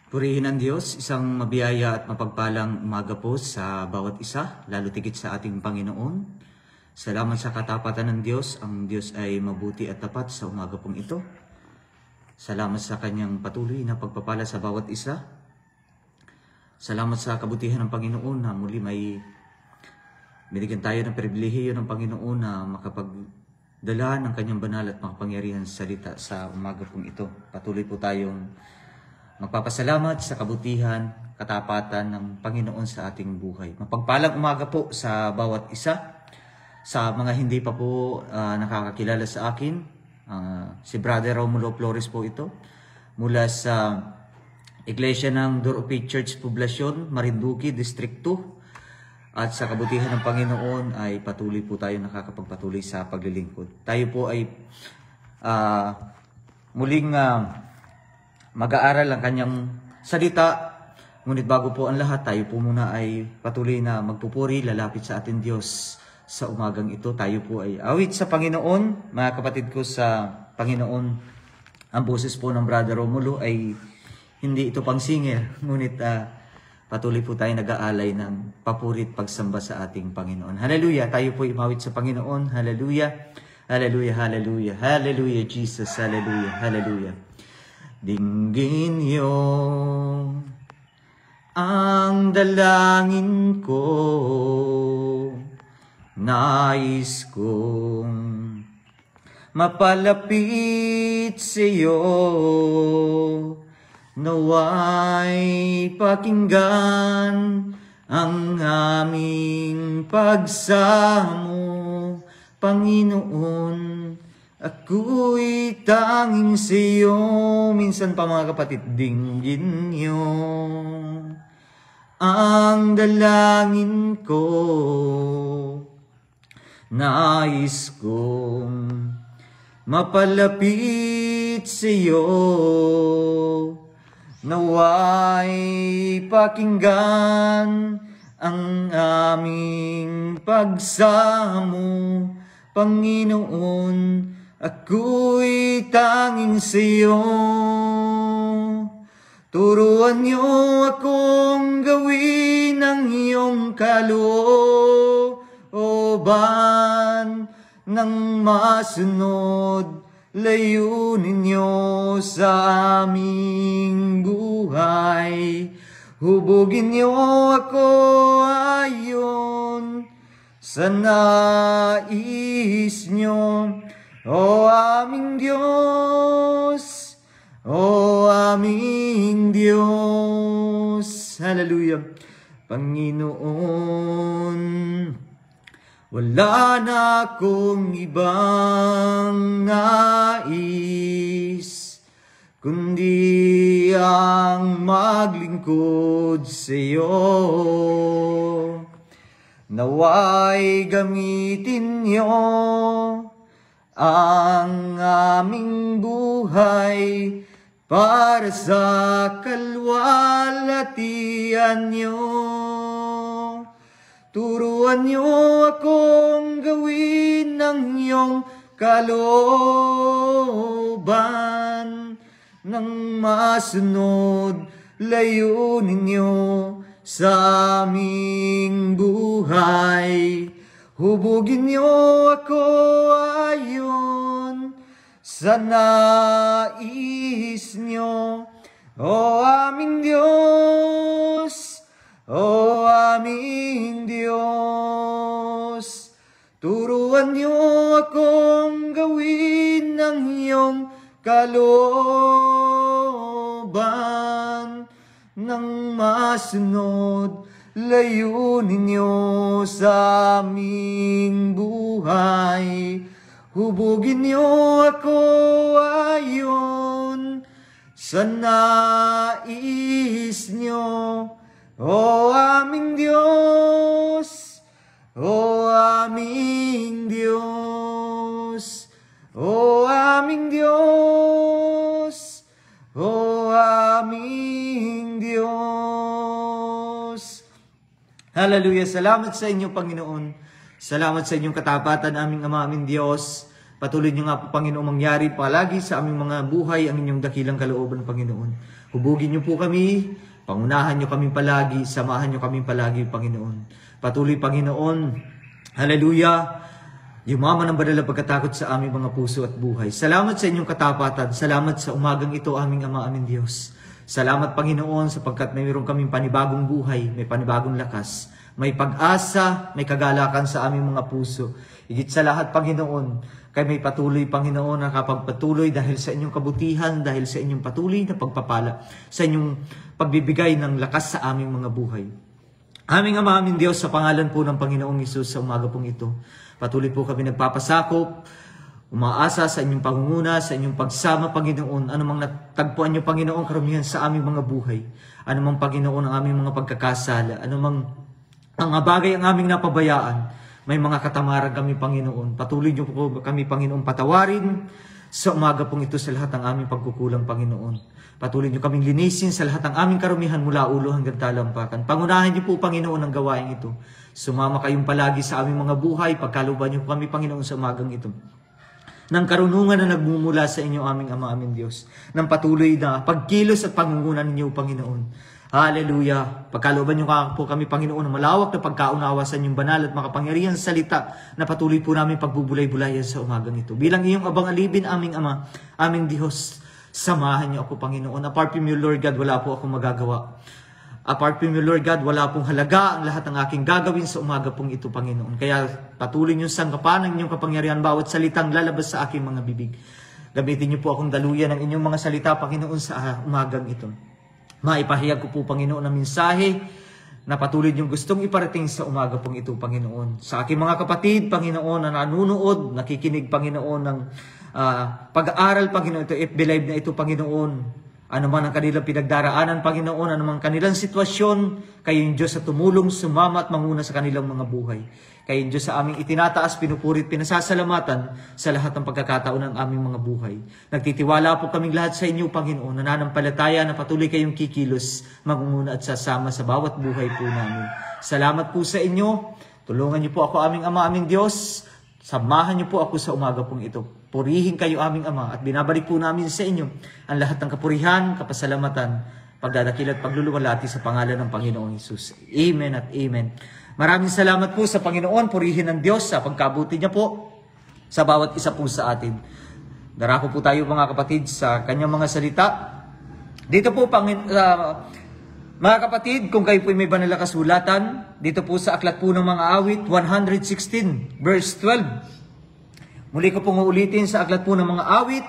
Purihin ang Diyos, isang mabiyaya at mapagpalang umaga po sa bawat isa, lalo tigit sa ating Panginoon. Salamat sa katapatan ng Diyos. Ang Diyos ay mabuti at tapat sa umaga pong ito. Salamat sa kanyang patuloy na pagpapala sa bawat isa. Salamat sa kabutihan ng Panginoon na muli may binigyan tayo ng pribilehiyo ng Panginoon na makapagdala ng kanyang banal at makapangyarihan salita sa umaga pong ito. Patuloy po tayong magpapasalamat sa kabutihan, katapatan ng Panginoon sa ating buhay. Mapagpalang umaga po sa bawat isa. Sa mga hindi pa po nakakakilala sa akin, si Brother Romulo Flores po ito. Mula sa Iglesia ng Door of Faith Church Poblacion, Marinduque, District 2. At sa kabutihan ng Panginoon ay patuloy po tayo nakakapagpatuloy sa paglilingkod. Tayo po ay muling mag-aaral ang kanyang salita. Ngunit bago po ang lahat, tayo po muna ay patuloy na magpupuri, lalapit sa ating Diyos sa umagang ito. Tayo po ay awit sa Panginoon. Mga kapatid ko sa Panginoon, ang boses po ng Brother Romulo ay hindi ito pang singer. Ngunit patuloy po tayo nag-aalay ng papurit pagsamba sa ating Panginoon. Hallelujah! Tayo po imawit sa Panginoon. Hallelujah! Hallelujah! Hallelujah! Hallelujah! Jesus! Hallelujah! Hallelujah! Dinggin niyo ang dalangin ko, nais kong mapalapit sa iyo, naway pakinggan ang aming pagsamo, Panginoon. Ako'y tanging sa'yo. Minsan pa mga kapatid, dinggin niyo ang dalangin ko, nais kong mapalapit sa'yo, naway pakinggan ang aming pagsamo, Panginoon. Ako'y tanging sa'yo. Turuan niyo akong gawin ang iyong kalooban, nang masunod layunin niyo sa aming buhay. Hubugin niyo ako ayon sa nais niyo, O aming Diyos, O aming Diyos. Hallelujah. Panginoon, wala na akong ibang nais, kundi ang maglingkod sa iyo. Naway gamitin niyo ang aming buhay para sa kalwalhatian niyo. Turuan niyo akong gawin ang iyong kalooban, nang masunod layunin niyo sa aming buhay. Hubugin niyo ako ayon sa nais niyo, O aming Diyos, O aming Diyos. Turuan niyo akong gawin ang iyong kalooban, nang masunod layunin niyo sa aming buhay. Hubugin niyo ako ayon sa nais niyo, O aming Diyos, O aming Diyos, O aming Diyos, O aming Diyos. Hallelujah! Salamat sa inyo, Panginoon. Salamat sa inyong katapatan, aming Ama, aming Diyos. Patuloy niyo nga po, Panginoon, mangyari palagi sa aming mga buhay ang inyong dakilang kalooban, Panginoon. Hubugin niyo po kami, pangunahan niyo kami palagi, samahan niyo kami palagi, Panginoon. Patuloy, Panginoon, hallelujah, yumaman ang banal na pagkatakot sa aming mga puso at buhay. Salamat sa inyong katapatan, salamat sa umagang ito, aming Ama, aming Diyos. Salamat, Panginoon, sapagkat mayroon kaming panibagong buhay, may panibagong lakas, may pag-asa, may kagalakan sa aming mga puso. Higit sa lahat, Panginoon, kay may patuloy, Panginoon, na kapagpatuloy dahil sa inyong kabutihan, dahil sa inyong patuloy na pagpapala, sa inyong pagbibigay ng lakas sa aming mga buhay. Aming Ama, aming Diyos, sa pangalan po ng Panginoong Hesus sa umaga pong ito, patuloy po kami nagpapasakop, umaasa sa inyong pangunguna, sa inyong pagsama, Panginoon. Anumang natagpuan niyo, Panginoon, karamihan sa aming mga buhay. Anumang, Panginoon, ang aming mga pagkakasala. Anumang mga bagay ang aming napabayaan. May mga katamaran kami, Panginoon. Patuloy niyo po kami, Panginoon, patawarin sa umaga pong ito sa lahat ng aming pagkukulang, Panginoon. Patuloy niyo kaming linisin sa lahat ng aming karumihan mula ulo hanggang talampakan. Pangunahan niyo po, Panginoon, ang gawain ito. Sumama kayong palagi sa aming mga buhay. Pagkaluban niyo po kami, Panginoon, sa umagang ito. Ng karunungan na nagmumula sa inyo, aming Ama, aming Diyos. Ng patuloy na pagkilos at pangungunan ninyo, Panginoon. Hallelujah. Pagkalooban niyo po kami, Panginoon, ng malawak na pagkaunawa sa inyong banal at makapangyarihan salita na patuloy po namin pagbubulay-bulayan sa umagang ito. Bilang iyong abang alibin, aming Ama, aming Diyos, samahan niyo ako, Panginoon. Apart from you, Lord God, wala po akong magagawa. Apart from you, Lord God, wala pong halaga ang lahat ng aking gagawin sa umaga pong ito, Panginoon. Kaya patuloy niyong sangkapan ng inyong kapangyarihan bawat salitang lalabas sa aking mga bibig. Gamitin niyo po akong daluyan ng inyong mga salita, Panginoon, sa umagang ito. Maipahayag ko po, Panginoon, ang mensahe na patuloy niyong gustong iparating sa umaga pong ito, Panginoon. Sa aking mga kapatid, Panginoon, na nanunood, nakikinig, Panginoon, ng pag-aaral, Panginoon, ito, FB Live na ito, Panginoon. Ano man ang kanilang pinagdaraanan, Panginoon, ano man kanilang sitwasyon, kayo yung Diyos sa tumulong, sumama at manguna sa kanilang mga buhay. Kayo yung Diyos sa aming itinataas, pinupurit, pinasasalamatan sa lahat ng pagkakataon ng aming mga buhay. Nagtitiwala po kaming lahat sa inyo, Panginoon, nananampalataya na patuloy kayong kikilos, mangunguna at sasama sa bawat buhay po namin. Salamat po sa inyo. Tulungan niyo po ako, aming Ama, aming Diyos. Samahan niyo po ako sa umaga pong ito. Purihin kayo, aming Ama, at binabalik po namin sa inyo ang lahat ng kapurihan, kapasalamatan, pagdadakil at pagluluwalhati sa pangalan ng Panginoong Hesus. Amen at amen. Maraming salamat po sa Panginoon. Purihin ng Diyos sa pagkabuti niya po sa bawat isa po sa atin. Darako po tayo, mga kapatid, sa kanyang mga salita. Dito po, mga kapatid, kung kayo po may banal na kasulatan, dito po sa aklat po ng mga awit, 116, verse 12. Muli ko pong uulitin sa aklat po ng mga awit,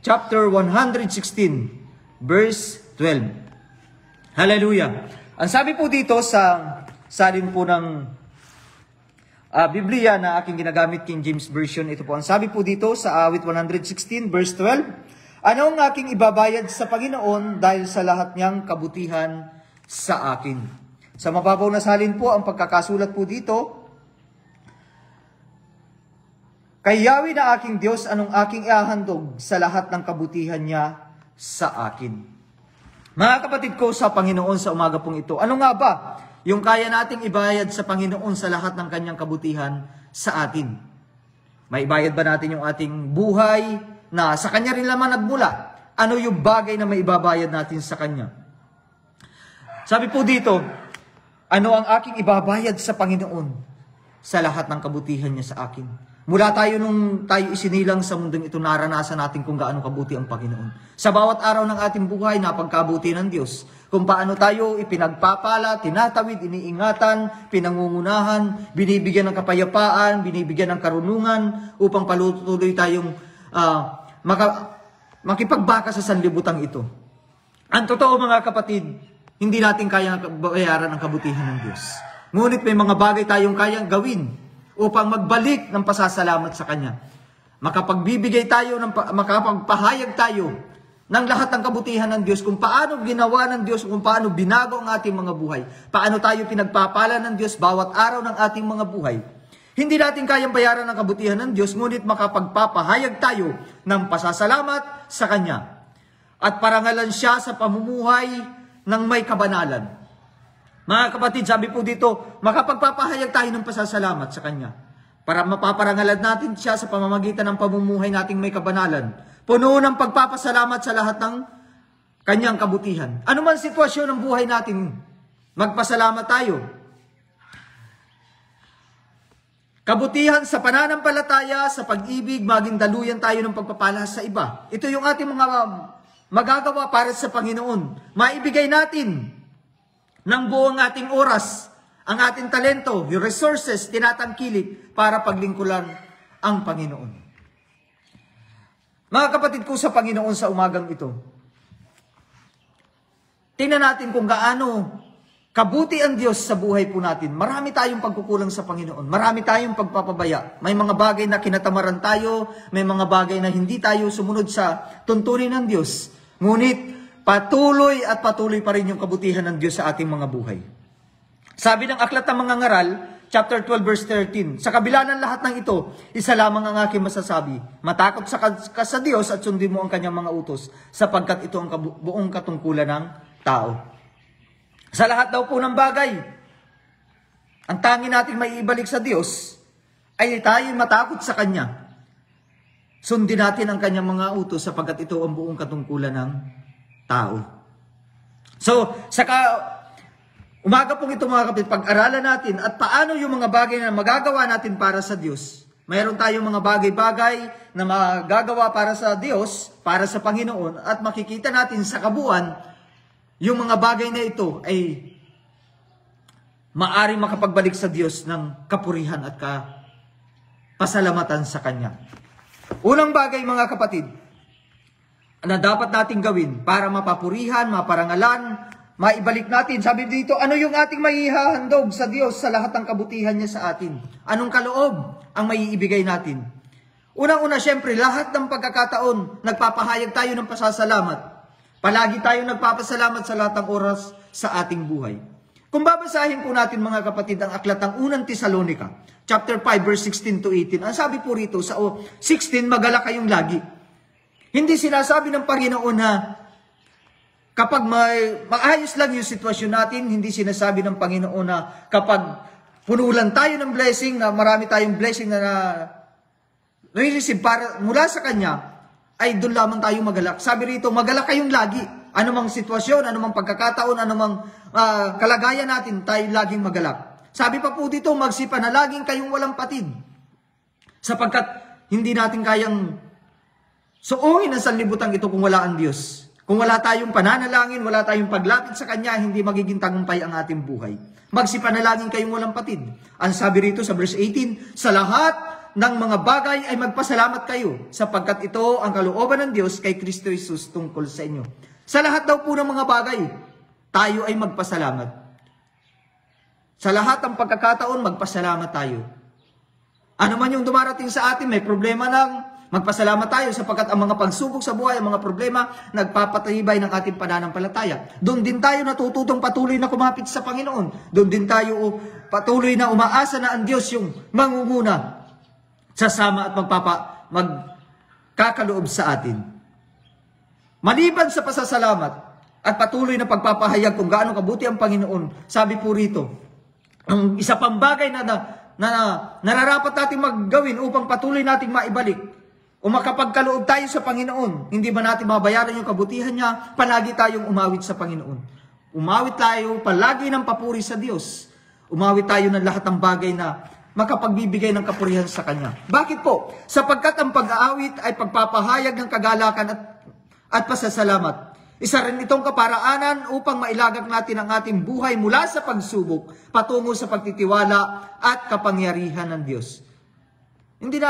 chapter 116, verse 12. Hallelujah. Ang sabi po dito sa salin po ng Biblia na aking ginagamit, King James Version, ito po. Ang sabi po dito sa awit 116, verse 12, ano ang aking ibabayad sa Panginoon dahil sa lahat niyang kabutihan sa akin? Sa mababaw na salin po, ang pagkakasulat po dito, kay Yahweh na aking Diyos, anong aking ihahandog sa lahat ng kabutihan niya sa akin. Mga kapatid ko sa Panginoon sa umaga pong ito, ano nga ba yung kaya nating ibayad sa Panginoon sa lahat ng kanyang kabutihan sa atin? Maibayad ba natin yung ating buhay na sa kanya rin naman nagmula? Ano yung bagay na maibabayad natin sa kanya? Sabi po dito, ano ang aking ibabayad sa Panginoon sa lahat ng kabutihan niya sa akin? Mula tayo nung tayo isinilang sa mundong ito, naranasan natin kung gaano kabuti ang Panginoon. Sa bawat araw ng ating buhay, napagkabuti ng Diyos. Kung paano tayo ipinagpapala, tinatawid, iniingatan, pinangungunahan, binibigyan ng kapayapaan, binibigyan ng karunungan, upang palutuloy tayong makipagbaka sa sanlibutan ito. Ang totoo, mga kapatid, hindi natin kayang bayaran ang kabutihan ng Diyos. Ngunit may mga bagay tayong kayang gawin upang magbalik ng pasasalamat sa Kanya. Makapagbibigay tayo, makapagpahayag tayo ng lahat ng kabutihan ng Diyos, kung paano ginawa ng Diyos, kung paano binago ang ating mga buhay, paano tayo pinagpapala ng Diyos bawat araw ng ating mga buhay. Hindi natin kayang bayaran ang kabutihan ng Diyos, ngunit makapagpapahayag tayo ng pasasalamat sa Kanya. At parangalan siya sa pamumuhay ng may kabanalan. Mga kapatid, sabi po dito, makapagpapahayag tayo ng pasasalamat sa Kanya. Para mapaparangalan natin siya sa pamamagitan ng pamumuhay nating may kabanalan. Puno ng pagpapasalamat sa lahat ng kanyang kabutihan. Ano man sitwasyon ng buhay natin, magpasalamat tayo. Kabutihan sa pananampalataya, sa pag-ibig, maging daluyan tayo ng pagpapala sa iba. Ito yung ating mga magagawa para sa Panginoon. Maibigay natin ng buong ating oras, ang ating talento, yung resources, tinatangkilik para paglingkuran ang Panginoon. Mga kapatid ko sa Panginoon sa umagang ito, tingnan natin kung gaano kabuti ang Diyos sa buhay po natin. Marami tayong pagkukulang sa Panginoon. Marami tayong pagpapabaya. May mga bagay na kinatamaran tayo. May mga bagay na hindi tayo sumunod sa tuntunin ng Diyos. Ngunit patuloy at patuloy pa rin yung kabutihan ng Diyos sa ating mga buhay. Sabi ng Aklat ng Mga Ngaral, chapter 12, verse 13, sa kabila ng lahat ng ito, isa lamang ang aking masasabi. Matakot ka sa Diyos at sundin mo ang kanyang mga utos, sapagkat ito ang buong katungkulan ng tao. Sa lahat daw po ng bagay, ang tanging natin maiibalik sa Diyos ay tayo matakot sa Kanya. Sundin natin ang Kanyang mga utos sapagkat ito ang buong katungkulan ng tao. So, umaga pong ito mga kapatid, pag-aralan natin at paano yung mga bagay na magagawa natin para sa Diyos. Mayroon tayong mga bagay-bagay na magagawa para sa Diyos, para sa Panginoon, at makikita natin sa kabuuan yung mga bagay na ito ay maaring makapagbalik sa Diyos ng kapurihan at pasalamatan sa Kanya. Unang bagay mga kapatid na dapat nating gawin para mapapurihan, maparangalan, maibalik natin. Sabi dito, ano yung ating maihahandog sa Diyos sa lahat ng kabutihan niya sa atin? Anong kaloob ang maiibigay natin? Unang-una, syempre, lahat ng pagkakataon, nagpapahayag tayo ng pasasalamat. Palagi tayong nagpapasalamat sa lahat ng oras sa ating buhay. Kung babasahin po natin mga kapatid ang aklat ng unang Tesalonica, chapter 5, verse 16 to 18, ang sabi po rito sa 16, magalak kayong lagi. Hindi sinasabi ng Panginoon na kapag maayos lang yung sitwasyon natin, hindi sinasabi ng Panginoon na kapag punulan tayo ng blessing, na marami tayong blessing na re-receive para mula sa Kanya, ay doon lamang tayo magalak. Sabi rito, magalak kayong lagi. Anumang sitwasyon, anumang pagkakataon, anumang kalagayan natin, tayo laging magalak. Sabi pa po dito, magsipanalangin kayong walang patid. Sapagkat hindi natin kayang suungin ang sanlibutan ito kung wala ang Diyos. Kung wala tayong pananalangin, wala tayong paglapit sa Kanya, hindi magiging tagumpay ang ating buhay. Magsipanalangin kayong walang patid. Ang sabi rito sa verse 18, sa lahat ng mga bagay ay magpasalamat kayo, sapagkat ito ang kalooban ng Diyos kay Kristo Jesus tungkol sa inyo. Sa lahat daw po ng mga bagay, tayo ay magpasalamat. Sa lahat ng pagkakataon, magpasalamat tayo. Ano man yung dumarating sa atin, may problema lang, magpasalamat tayo sapagkat ang mga pagsubok sa buhay, ang mga problema, nagpapatibay ng ating pananampalataya. Doon din tayo natututong patuloy na kumapit sa Panginoon. Doon din tayo patuloy na umaasa na ang Diyos yung mangunguna, sasama at magkakaloob sa atin. Maliban sa pasasalamat at patuloy na pagpapahayag kung gaano kabuti ang Panginoon, sabi po rito, ang isa pang bagay na nararapat natin maggawin upang patuloy nating maibalik o makapagkaloob tayo sa Panginoon, hindi ba natin mabayaran yung kabutihan niya? Palagi tayong umawit sa Panginoon. Umawit tayo palagi ng papuri sa Diyos. Umawit tayo ng lahat ng bagay na makapagbibigay ng kapurihan sa Kanya. Bakit po? Sapagkat ang pag-aawit ay pagpapahayag ng kagalakan at pasasalamat. Isa rin itong kaparaanan upang mailagak natin ang ating buhay mula sa pagsubok patungo sa pagtitiwala at kapangyarihan ng Diyos. Hindi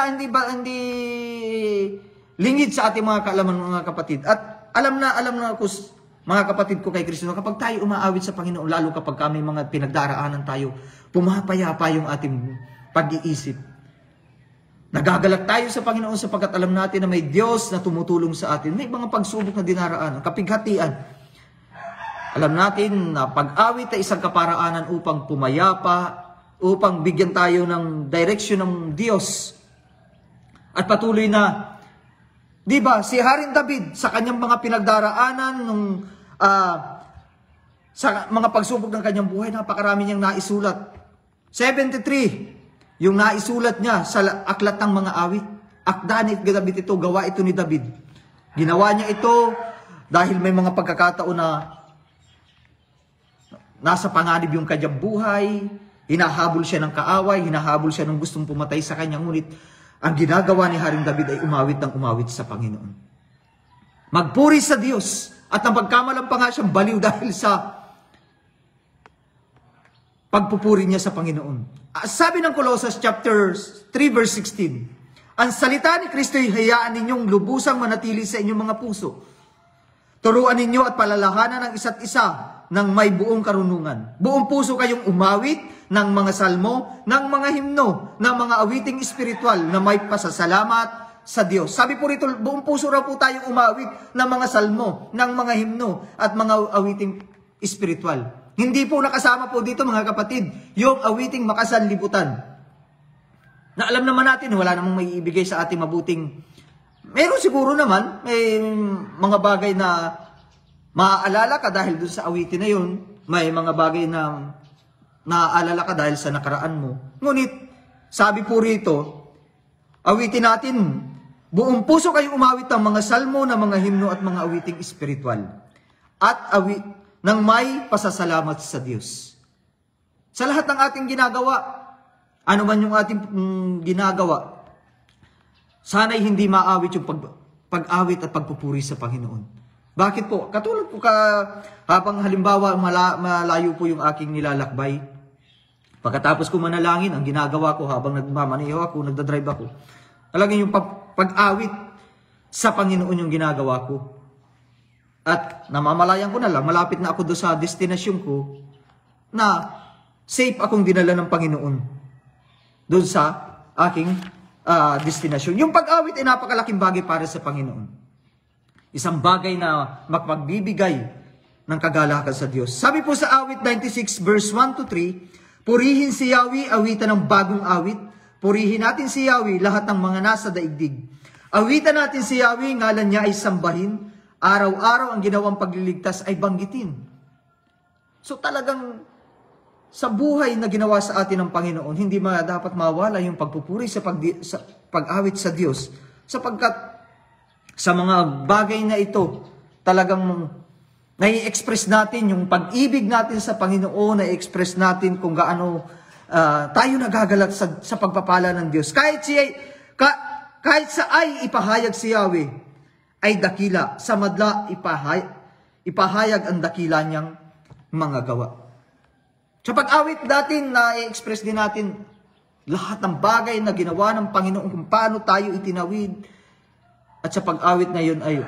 lingid sa ating mga kaalaman mga kapatid. At alam na ako mga kapatid ko kay Kristo, kapag tayo umaawit sa Panginoon, lalo kapag kami mga pinagdaraanan tayo, pumapayapa yung ating pag-iisip. Nagagalak tayo sa Panginoon sapagkat alam natin na may Diyos na tumutulong sa atin. May mga pagsubok na dinaraanan, kapighatian. Alam natin na pag-awit ay isang kaparaanan upang pumayapa, upang bigyan tayo ng direksyon ng Diyos. At patuloy na, di ba, si Haring David sa kanyang mga pinagdaraanan sa mga pagsubok ng kanyang buhay, napakarami niyang naisulat. 73, yung naisulat niya sa aklat ng mga awit. Akda ni David ito, gawa ito ni David. Ginawa niya ito dahil may mga pagkakataon na nasa panganib yung kanyang buhay, hinahabol siya ng kaaway, hinahabol siya ng gustong pumatay sa kanya, ngunit ang ginagawa ni Haring David ay umawit ng umawit sa Panginoon. Magpuri sa Diyos, at napagkamalang pa nga siyang baliw dahil sa pagpupuri niya sa Panginoon. Sabi ng Colossus chapter 3 verse 16, ang salita ni Kristo ay hayaan ninyong lubusang manatili sa inyong mga puso. Turuan ninyo at palalahanan ng isa't isa ng may buong karunungan. Buong puso kayong umawit ng mga salmo, ng mga himno, ng mga awiting espiritual na may pasasalamat sa Diyos. Sabi po rito, buong puso raw po tayong umawit ng mga salmo, ng mga himno, at mga awiting espiritual. Hindi po nakasama po dito mga kapatid, yung awiting makasanlibutan. Na alam naman natin, wala namang may ibigay sa ating mabuting. Meron siguro naman, may mga bagay na maaalala ka dahil doon sa awitin na yun. May mga bagay na naaalala ka dahil sa nakaraan mo. Ngunit, sabi po rito, awitin natin, buong puso kayong umawit ng mga salmo, ng mga himno at mga awiting espiritual. At awit nang may pasasalamat sa Diyos. Sa lahat ng ating ginagawa, ano man yung ating ginagawa, sana'y hindi maawit yung pag-awit at pagpupuri sa Panginoon. Bakit po? Katulad po habang halimbawa malayo po yung aking nilalakbay, pagkatapos ko manalangin, ang ginagawa ko habang nagmamaneho ako, nagdadrive ako, talagang yung pag-awit sa Panginoon yung ginagawa ko. At namamalayan ko na lang, malapit na ako doon sa destinasyon ko, na safe akong dinala ng Panginoon doon sa aking destinasyon. Yung pag-awit ay napakalaking bagay para sa Panginoon. Isang bagay na magpagbibigay ng kagalakan sa Diyos. Sabi po sa awit 96 verse 1 to 3, purihin si Yahweh, awitan ng bagong awit. Purihin natin si Yahweh, lahat ng mga nasa daigdig. Awitan natin si Yahweh, ngalan niya ay sambahin. Araw-araw ang ginawang pagliligtas ay banggitin. So talagang sa buhay na ginawa sa atin ng Panginoon, hindi dapat mawala yung pagpupuri sa pag-awit sa Diyos. Sapagkat sa mga bagay na ito, talagang nai-express natin yung pag-ibig natin sa Panginoon, nai-express natin kung gaano tayo nagagalat sa pagpapala ng Diyos. Kahit sa ay ipahayag si Yahweh, ay dakila, sa madla ipahayag ang dakila niyang mga gawa. Sa pag-awit natin, na-express din natin lahat ng bagay na ginawa ng Panginoon, kung paano tayo itinawid. At sa pag-awit na yun ay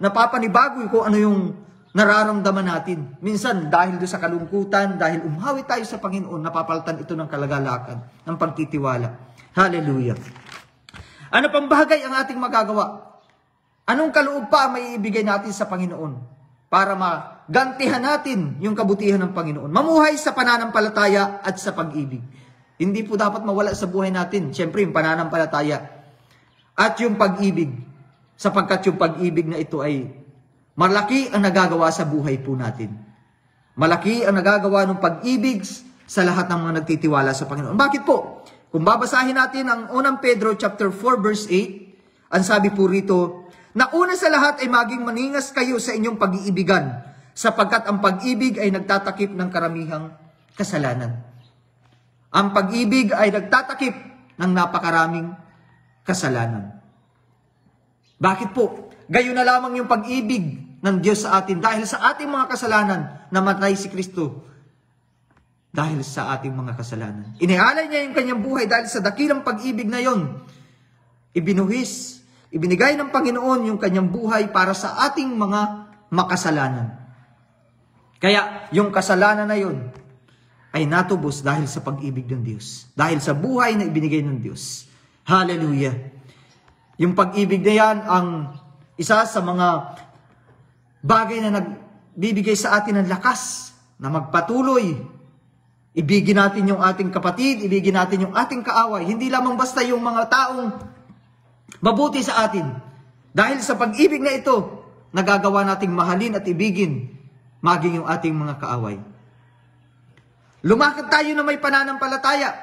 napapanibago kung ano yung nararamdaman natin. Minsan, dahil doon sa kalungkutan, dahil umawit tayo sa Panginoon, napapalitan ito ng kalagalakan, ng pagtitiwala. Hallelujah. Ano pang bagay ang ating magagawa? Anong kaloob pa may ibigay natin sa Panginoon para magantihan natin yung kabutihan ng Panginoon? Mamuhay sa pananampalataya at sa pag-ibig. Hindi po dapat mawala sa buhay natin. Siyempre, yung pananampalataya at yung pag-ibig. Sapagkat yung pag-ibig na ito ay malaki ang nagagawa sa buhay po natin. Malaki ang nagagawa ng pag-ibig sa lahat ng mga nagtitiwala sa Panginoon. Bakit po? Kung babasahin natin ang unang Pedro chapter 4 verse 8, ang sabi po rito, na una sa lahat ay maging maningas kayo sa inyong pag-iibigan, sapagkat ang pag-ibig ay nagtatakip ng karamihang kasalanan. Ang pag-ibig ay nagtatakip ng napakaraming kasalanan. Bakit po? Gayon na lamang yung pag-ibig ng Diyos sa atin dahil sa ating mga kasalanan namatay si Kristo. Dahil sa ating mga kasalanan. Inialay niya yung kanyang buhay dahil sa dakilang pag-ibig na yon. Ibinigay ng Panginoon yung kanyang buhay para sa ating mga makasalanan. Kaya yung kasalanan na yon ay natubos dahil sa pag-ibig ng Diyos. Dahil sa buhay na ibinigay ng Diyos. Hallelujah. Yung pag-ibig na yan ang isa sa mga bagay na nagbibigay sa atin ng lakas na magpatuloy. Ibigin natin yung ating kapatid, ibigin natin yung ating kaaway. Hindi lamang basta yung mga taong mabuti sa atin. Dahil sa pag-ibig na ito, nagagawa nating mahalin at ibigin maging yung ating mga kaaway. Lumakad tayo na may pananampalataya.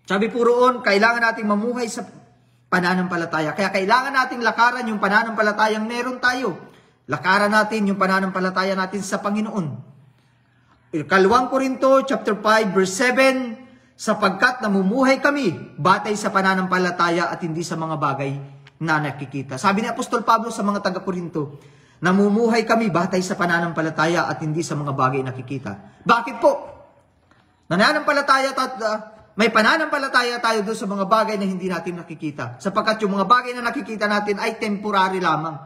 Sabi po roon, kailangan nating mamuhay sa pananampalataya. Kaya kailangan nating lakaran yung pananampalatayang meron tayo. Lakaran natin yung pananampalataya natin sa Panginoon. 2 Korinto chapter 5 verse 7, sapagkat namumuhay kami batay sa pananampalataya at hindi sa mga bagay na nakikita. Sabi ni Apostol Pablo sa mga taga-Korinto, namumuhay kami batay sa pananampalataya at hindi sa mga bagay nakikita. Bakit po? May pananampalataya tayo doon sa mga bagay na hindi natin nakikita. Sapagkat yung mga bagay na nakikita natin ay temporary lamang.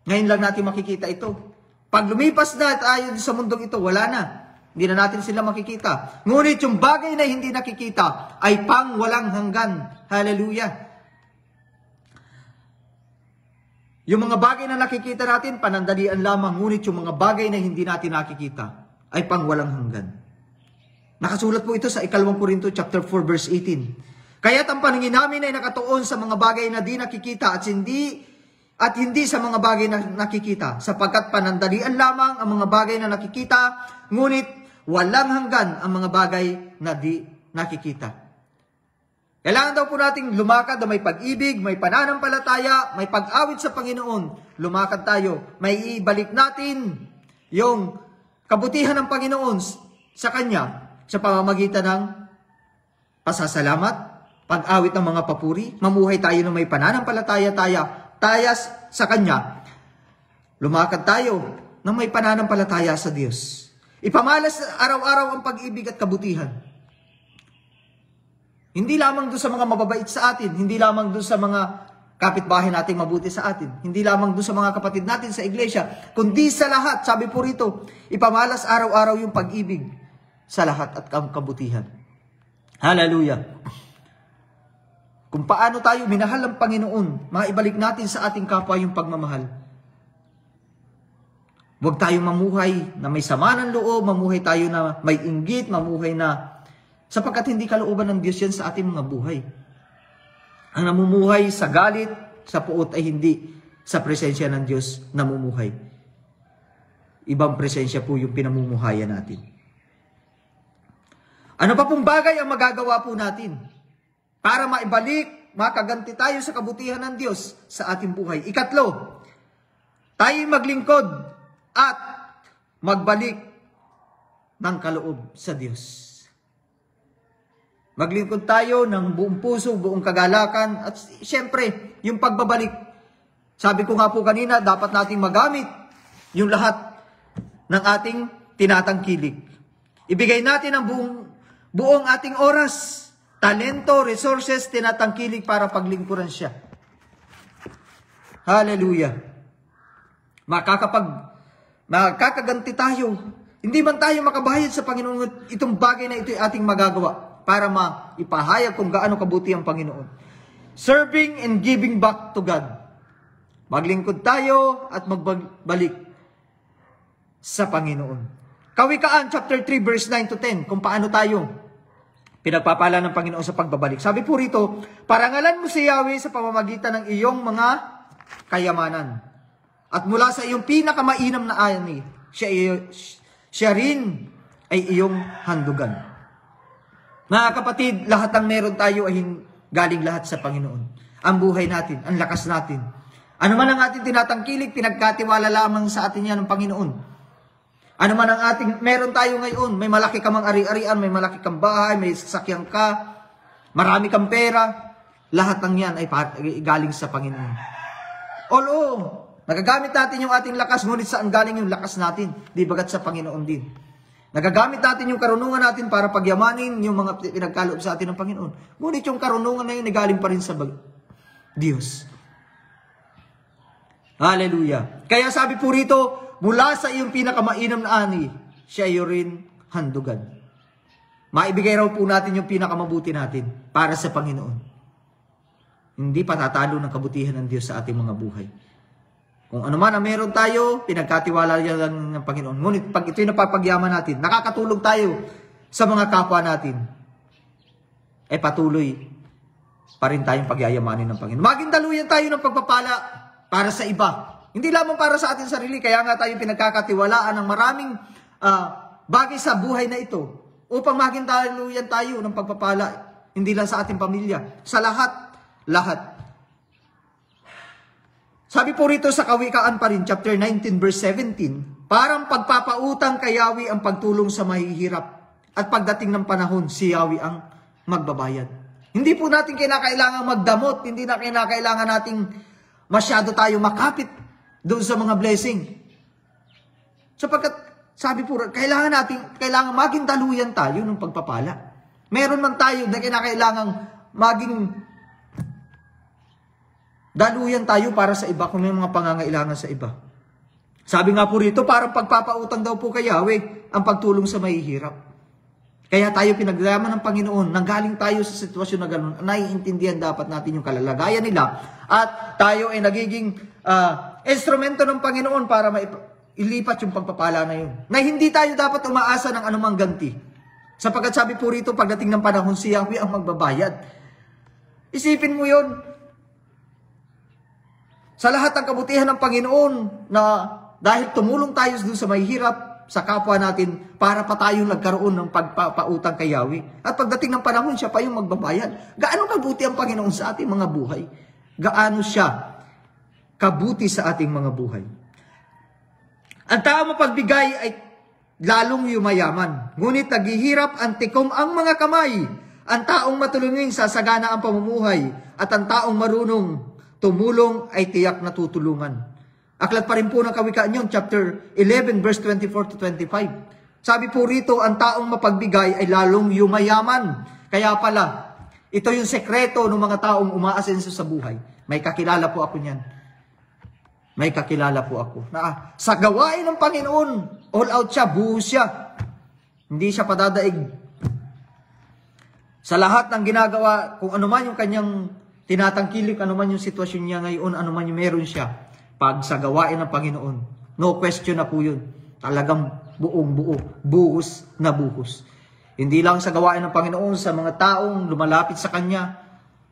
Ngayon lang natin makikita ito. Pag lumipas na tayo sa mundong ito, wala na. Hindi na natin sila makikita. Ngunit yung bagay na hindi nakikita ay pang walang hanggan. Hallelujah. Yung mga bagay na nakikita natin, panandalian lamang. Ngunit yung mga bagay na hindi natin nakikita ay pang walang hanggan. Nakasulat po ito sa 2 Korinto chapter 4 verse 18. Kaya't ang paningin namin ay nakatuon sa mga bagay na di nakikita at hindi sa mga bagay na nakikita, sapagkat panandalian lamang ang mga bagay na nakikita, ngunit walang hanggan ang mga bagay na di nakikita. Kailangan daw po nating lumakad na may pag-ibig, may pananampalataya, may pag-awit sa Panginoon. Lumakad tayo, may ibalik natin yung kabutihan ng Panginoon sa Kanya sa pamamagitan ng pasasalamat, pag-awit ng mga papuri, mamuhay tayo ng may pananampalataya tayas sa Kanya. Lumakad tayo ng may pananampalataya sa Diyos. Ipamalas araw-araw ang pag-ibig at kabutihan. Hindi lamang doon sa mga mababait sa atin, hindi lamang doon sa mga kapitbahay nating mabuti sa atin, hindi lamang doon sa mga kapatid natin sa iglesia, kundi sa lahat. Sabi po rito, ipamalas araw-araw yung pag-ibig sa lahat at kabutihan. Hallelujah. Kung paano tayo minahal ng Panginoon, maibalik natin sa ating kapwa yung pagmamahal. Huwag tayong mamuhay na may sama ng loob, mamuhay tayo na may inggit, mamuhay na sapagkat hindi kalooban ng Diyos yan sa ating mga buhay. Ang namumuhay sa galit, sa puot ay hindi sa presensya ng Diyos namumuhay. Ibang presensya po yung pinamumuhayan natin. Ano pa pong bagay ang magagawa po natin para maibalik, makaganti tayo sa kabutihan ng Diyos sa ating buhay? Ikatlo, tayo maglingkod at magbalik ng kaloob sa Diyos. Maglingkod tayo ng buong puso, buong kagalakan, at siyempre, yung pagbabalik. Sabi ko nga po kanina, dapat nating magamit yung lahat ng ating tinatangkilik. Ibigay natin ang buong ating oras, talento, resources, tinatangkilik para paglingkuran siya. Hallelujah. Makakaganti tayo. Hindi man tayo makabayad sa Panginoon, itong bagay na ito ay ating magagawa para maipahayag kung gaano kabuti ang Panginoon. Serving and giving back to God. Maglingkod tayo at magbalik sa Panginoon. Kawikaan chapter 3 verse 9 to 10, kung paano tayo pinagpapala ng Panginoon sa pagbabalik. Sabi po rito, parangalan mo si Yahweh sa pamamagitan ng iyong mga kayamanan. At mula sa iyong pinakamainam na ani, siya rin ay iyong handugan. Mga kapatid, lahat ng meron tayo ay galing lahat sa Panginoon. Ang buhay natin, ang lakas natin. Ano man ang ating tinatangkilik, pinagkatiwala lamang sa atin yan ng Panginoon. Ano man ang ating meron tayo ngayon, may malaki ka mang ari-arian, may malaki kang bahay, may sasakyan ka, marami kang pera, lahat ng yan ay galing sa Panginoon. Oo, nagagamit natin yung ating lakas, ngunit saan galing yung lakas natin? Di bagat sa Panginoon din. Nagagamit natin yung karunungan natin para pagyamanin yung mga pinagkaloob sa atin ng Panginoon. Ngunit yung karunungan na yun ay galing pa rin sa Diyos. Hallelujah. Kaya sabi po rito, mula sa iyong pinakamainam na ani, siya iyo rin handugan. Maibigay raw po natin yung pinakamabuti natin para sa Panginoon. Hindi patatalo ng kabutihan ng Diyos sa ating mga buhay. Kung ano man ang meron tayo, pinagkatiwala yan ng Panginoon. Ngunit pag ito'y napapagyaman natin, nakakatulong tayo sa mga kapwa natin, ay patuloy pa rin tayong pagyayamanin ng Panginoon. Maging daluyan tayo ng pagpapala para sa iba. Hindi lamang para sa ating sarili, kaya nga tayo pinagkakatiwalaan ng maraming bagay sa buhay na ito upang maging daluyan tayo ng pagpapala, hindi lang sa ating pamilya, sa lahat lahat. Sabi po rito sa Kawikaan pa rin, chapter 19, verse 17, parang pagpapautang kay Yahweh ang pagtulong sa mahihirap at pagdating ng panahon, si Yahweh ang magbabayad. Hindi po natin kinakailangan magdamot, hindi na kinakailangan nating masyado tayo makapit doon sa mga blessing. Sapagkat, sabi po, kailangan maging daluyan tayo ng pagpapala. Meron man tayo na kinakailangan maging daluyan tayo para sa iba kung may mga pangangailangan sa iba. Sabi nga po rito, parang pagpapautang daw po kay Yahweh ang pagtulong sa mahihirap. Kaya tayo pinaglaman ng Panginoon, nanggaling tayo sa sitwasyon na gano'n, naiintindihan dapat natin yung kalalagayan nila at tayo ay nagiging instrumento ng Panginoon para ilipat yung pagpapala na yun. Na hindi tayo dapat umaasa ng anumang ganti. Sapagkat sabi po rito, pagdating ng panahon, si Yahweh ang magbabayad. Isipin mo yun. Sa lahat ng kabutihan ng Panginoon na dahil tumulong tayo doon sa mahihirap, sa kapwa natin, para pa tayong nagkaroon ng pagpapautang kay Yahweh. At pagdating ng panahon, siya pa yung magbabayad. Gaano kabuti ang Panginoon sa ating mga buhay? Gaano siya kabuti sa ating mga buhay? Ang tao mapagbigay ay lalong yumayaman. Ngunit naghihirap ang tikom ang mga kamay. Ang taong matulungin sasagana ang pamumuhay. At ang taong marunong tumulong ay tiyak na tutulungan. Aklat pa rin po ng Kawikaan yun, chapter 11, verse 24 to 25. Sabi po rito, ang taong mapagbigay ay lalong yumayaman. Kaya pala, ito yung sekreto ng mga taong umaasenso sa buhay. May kakilala po ako niyan. May kakilala po ako. Na sa gawain ng Panginoon, all out siya, buhos siya. Hindi siya padadaig. Sa lahat ng ginagawa, kung ano man yung kanyang tinatangkilik, ano man yung sitwasyon niya ngayon, ano man yung meron siya, pag sa gawain ng Panginoon, no question na po yun. Talagang buong buo, buhos na buhos. Hindi lang sa gawain ng Panginoon, sa mga taong lumalapit sa Kanya,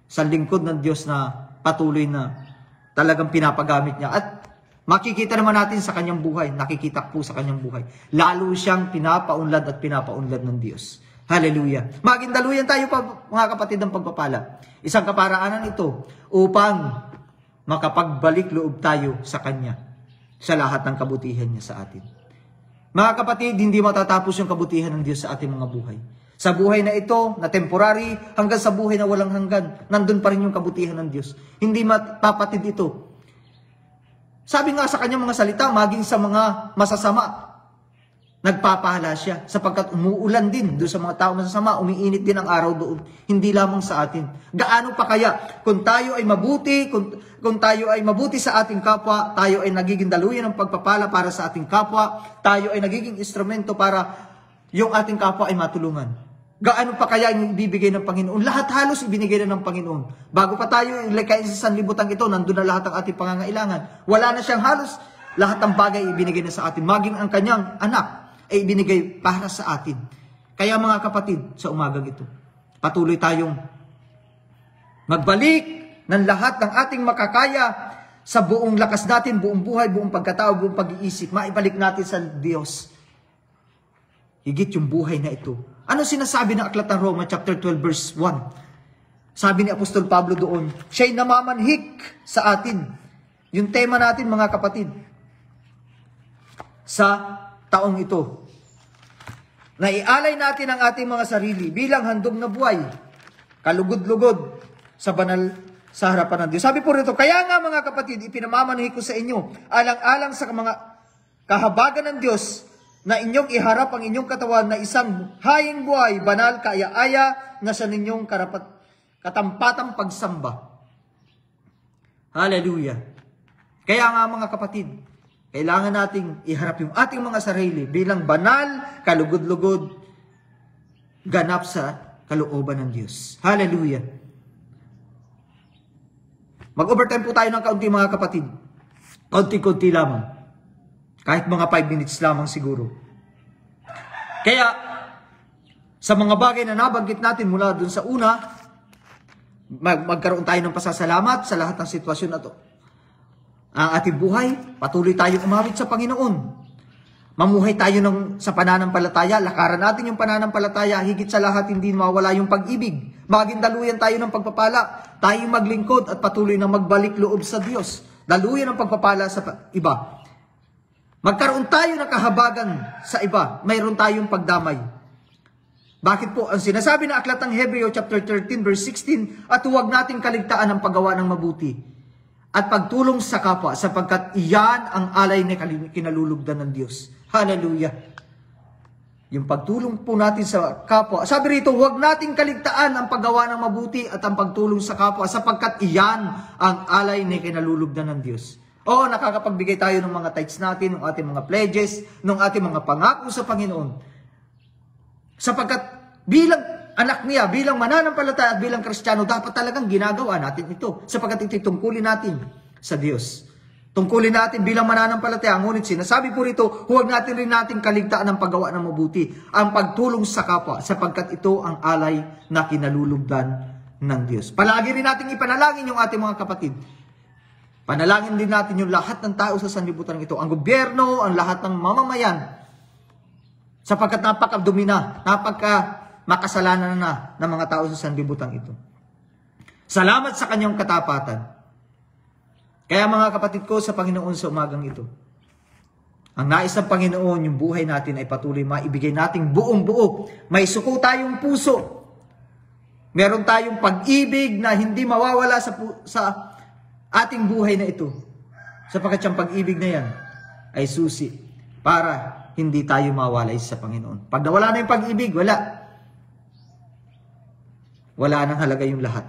sa lingkod ng Diyos na patuloy na talagang pinapagamit niya. At makikita naman natin sa Kanyang buhay, nakikita po sa Kanyang buhay. Lalo siyang pinapaunlad at pinapaunlad ng Diyos. Hallelujah. Maging daluyan tayo pa, mga kapatid, ng pagpapala. Isang kaparaanan ito upang makapagbalik loob tayo sa Kanya sa lahat ng kabutihan niya sa atin. Mga kapatid, hindi matatapos yung kabutihan ng Diyos sa ating mga buhay. Sa buhay na ito, na temporary, hanggang sa buhay na walang hanggan, nandun pa rin yung kabutihan ng Diyos. Hindi mapapatid ito. Sabi nga sa Kanyang mga salita, maging sa mga masasama, nagpapahala siya sapagkat umuulan din doon sa mga tao masasama, umiinit din ang araw doon, hindi lamang sa atin. Gaano pa kaya kung tayo ay mabuti, kung tayo ay mabuti sa ating kapwa, tayo ay nagiging daluyan ng pagpapala para sa ating kapwa, tayo ay nagiging instrumento para yung ating kapwa ay matulungan. Gaano pa kaya yung ibibigay ng Panginoon? Lahat halos ibinigay na ng Panginoon. Bago pa tayo ilikain sa sanlibutan ito, nandun na lahat ng ating pangangailangan. Wala na siyang halos lahat ng bagay ibinigay na sa atin. Maging ang Kanyang anak ay ibinigay para sa atin. Kaya mga kapatid, sa umagang ito, patuloy tayong magbalik ng lahat ng ating makakaya sa buong lakas natin, buong buhay, buong pagkatao, buong pag-iisip, maibalik natin sa Diyos. Higit yung buhay na ito. Ano sinasabi ng Aklat ng Roma, chapter 12, verse 1? Sabi ni Apostol Pablo doon, siya'y namamanhik sa atin. Yung tema natin, mga kapatid, sa taong ito. Naialay natin ang ating mga sarili bilang handog na buhay, kalugod-lugod sa banal sa harapan ng Diyos. Sabi po rito, kaya nga mga kapatid, ipinamamanhik ko sa inyo, alang-alang sa mga kahabagan ng Diyos, na inyong iharap ang inyong katawan na isang haying buhay, banal, kaaya-aya, na sa ninyong katampatang pagsamba. Hallelujah. Kaya nga mga kapatid, kailangan nating iharap yung ating mga sarili bilang banal, kalugod-lugod, ganap sa kalooban ng Diyos. Hallelujah. Mag-overtime po tayo ng kaunti mga kapatid. Kaunti-kaunti lamang. Kahit mga 5 minutes lamang siguro. Kaya, sa mga bagay na nabanggit natin mula dun sa una, magkaroon tayo ng pasasalamat sa lahat ng sitwasyon na to. Ang ating buhay, patuloy tayong umawit sa Panginoon. Mamuhay tayo sa pananampalataya, lakaran natin yung pananampalataya, higit sa lahat hindi mawala yung pag-ibig. Maging daluyan tayo ng pagpapala, tayo maglingkod at patuloy na magbalik loob sa Diyos. Daluyan ng pagpapala sa iba. Magkaroon tayo ng kahabagan sa iba, mayroon tayong pagdamay. Bakit po? Ang sinasabi ng aklat ng Hebreo chapter 13 verse 16, at huwag nating kaligtaan ang paggawa ng mabuti at pagtulong sa kapwa, sapagkat iyan ang alay na kinalulugdan ng Diyos. Hallelujah. Yung pagtulong po natin sa kapwa. Sabi rito, huwag nating kaligtaan ang paggawa ng mabuti at ang pagtulong sa kapwa, sapagkat iyan ang alay na kinalulugdan ng Diyos. O, nakakapagbigay tayo ng mga tithes natin, ng ating mga pledges, ng ating mga pangako sa Panginoon. Sapagkat bilang anak niya, bilang mananampalataya at bilang Kristiyano, dapat talagang ginagawa natin ito. Sapagkat ito'y tungkulin natin sa Diyos. Tungkulin natin bilang mananampalataya. Ngunit sinasabi po rito, huwag natin rin natin kaligtaan ang paggawa ng mabuti, ang pagtulong sa kapwa, sapagkat ito ang alay na kinalulugdan ng Diyos. Palagi rin natin ipanalangin yung ating mga kapatid. Panalangin din natin yung lahat ng tao sa sanlibutan ito, ang gobyerno, ang lahat ng mamamayan, sapagkat napakadumi na, makasalanan na ng mga tao sa sanlibutan ito. Salamat sa kanyang katapatan. Kaya mga kapatid ko sa Panginoon sa umagang ito, ang nais ng Panginoon, yung buhay natin ay patuloy maibigay nating buong buo. May suko tayong puso. Meron tayong pag-ibig na hindi mawawala sa ating buhay na ito. Sapagkat yung pag-ibig na yan ay susi para hindi tayo mawalay sa Panginoon. Pag nawala na yung pag-ibig, wala. Wala nang halaga yung lahat.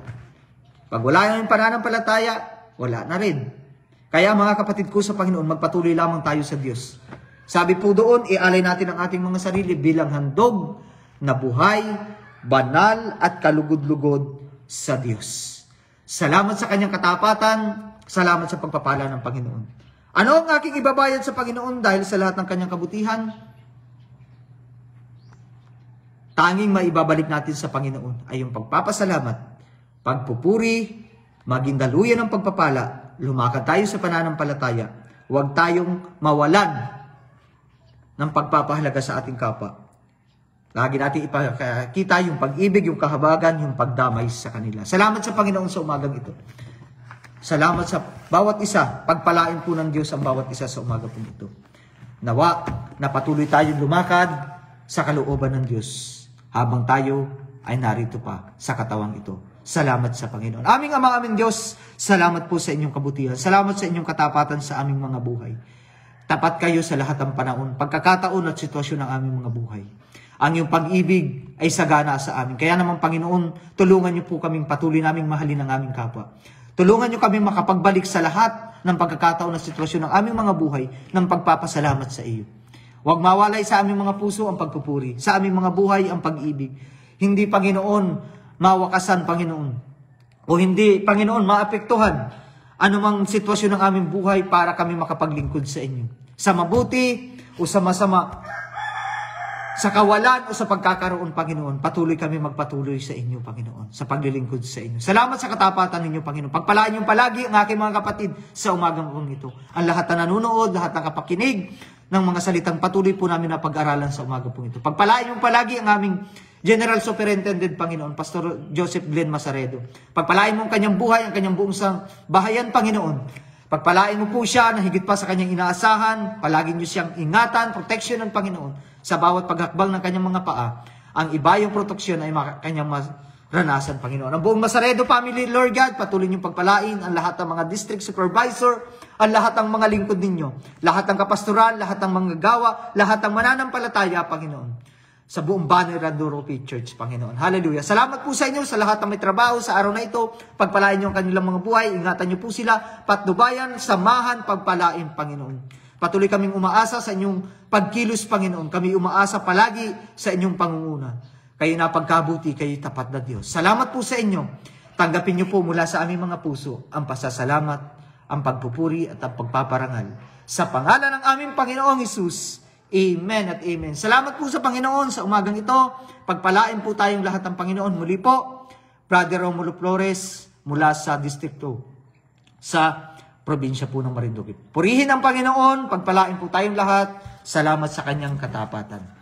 Pag wala na yung pananampalataya, wala na rin. Kaya mga kapatid ko sa Panginoon, magpatuloy lamang tayo sa Diyos. Sabi po doon, ialay natin ang ating mga sarili bilang handog na buhay, banal at kalugod-lugod sa Diyos. Salamat sa kanyang katapatan, salamat sa pagpapala ng Panginoon. Ano ang aking ibabayad sa Panginoon dahil sa lahat ng kanyang kabutihan? Tanging maibabalik natin sa Panginoon ay yung pagpapasalamat, pagpupuri, maging daluyan ng pagpapala, lumakad tayo sa pananampalataya, huwag tayong mawalan ng pagpapahalaga sa ating kapwa. Lagi natin ipakita yung pag-ibig, yung kahabagan, yung pagdamay sa kanila. Salamat sa Panginoon sa umagang ito. Salamat sa bawat isa. Pagpalain po ng Diyos ang bawat isa sa umaga po ito. Nawa na patuloy tayong lumakad sa kalooban ng Diyos habang tayo ay narito pa sa katawang ito. Salamat sa Panginoon. Aming Ama, aming Diyos, salamat po sa inyong kabutihan. Salamat sa inyong katapatan sa aming mga buhay. Tapat kayo sa lahat ng panahon, pagkakataon at sitwasyon ng aming mga buhay. Ang iyong pag-ibig ay sagana sa amin. Kaya naman, Panginoon, tulungan niyo po kaming patuloy naming mahalin ang aming kapwa. Tulungan niyo kaming makapagbalik sa lahat ng pagkakataon at sitwasyon ng aming mga buhay ng pagpapasalamat sa iyo. Huwag mawalay sa aming mga puso ang pagpupuri, sa aming mga buhay ang pag-ibig. Hindi, Panginoon, mawakasan, Panginoon. O hindi, Panginoon, maapektuhan anumang sitwasyon ng aming buhay para kami makapaglingkod sa inyo. Sa mabuti o sa masama, sa kawalan o sa pagkakaroon, Panginoon, patuloy kami magpatuloy sa inyo, Panginoon, sa paglilingkod sa inyo. Salamat sa katapatan ninyo, Panginoon. Pagpalaan niyo palagi ang aking mga kapatid sa umagang ito. Ang lahat na nanonood, lahat ng kapakinig ng mga salitang patuloy po namin na pag-aralan sa umaga po ito. Pagpalaan niyo palagi ang aming General Superintendent, Panginoon, Pastor Joseph Glenn Masaredo. Pagpalain mo ang kanyang buhay, ang kanyang buong bahayan, Panginoon. Pagpalain mo po siya na higit pa sa kanyang inaasahan. Palagi niyo siyang ingatan, protection ng Panginoon sa bawat paghakbang ng kanyang mga paa. Ang iba yung proteksyon ay kanyang maranasan, Panginoon. Ang buong Masaredo family, Lord God, patuloy niyong pagpalain ang lahat ng mga district supervisor, ang lahat ng mga lingkod ninyo, lahat ng kapastoral, lahat ng mga gawa, lahat ng mananampalataya, Panginoon, sa buong Banner Randoropi Church, Panginoon. Hallelujah. Salamat po sa inyo sa lahat ng may trabaho sa araw na ito. Pagpalain niyo ang kanilang mga buhay. Ingatan niyo po sila. Patnubayan, samahan, pagpalain, Panginoon. Patuloy kaming umaasa sa inyong pagkilos, Panginoon. Kami umaasa palagi sa inyong pangunguna. Kayo na pagkabuti, kayo tapat na Diyos. Salamat po sa inyo. Tanggapin niyo po mula sa aming mga puso ang pasasalamat, ang pagpupuri at ang pagpaparangal. Sa pangalan ng aming Panginoong Hesus. Amen at amen. Salamat po sa Panginoon sa umagang ito. Pagpalain po tayong lahat ng Panginoon. Muli po, Brother Romulo Flores mula sa District 2 sa probinsya po ng Marinduque. Purihin ang Panginoon. Pagpalain po tayong lahat Salamat sa kanyang katapatan.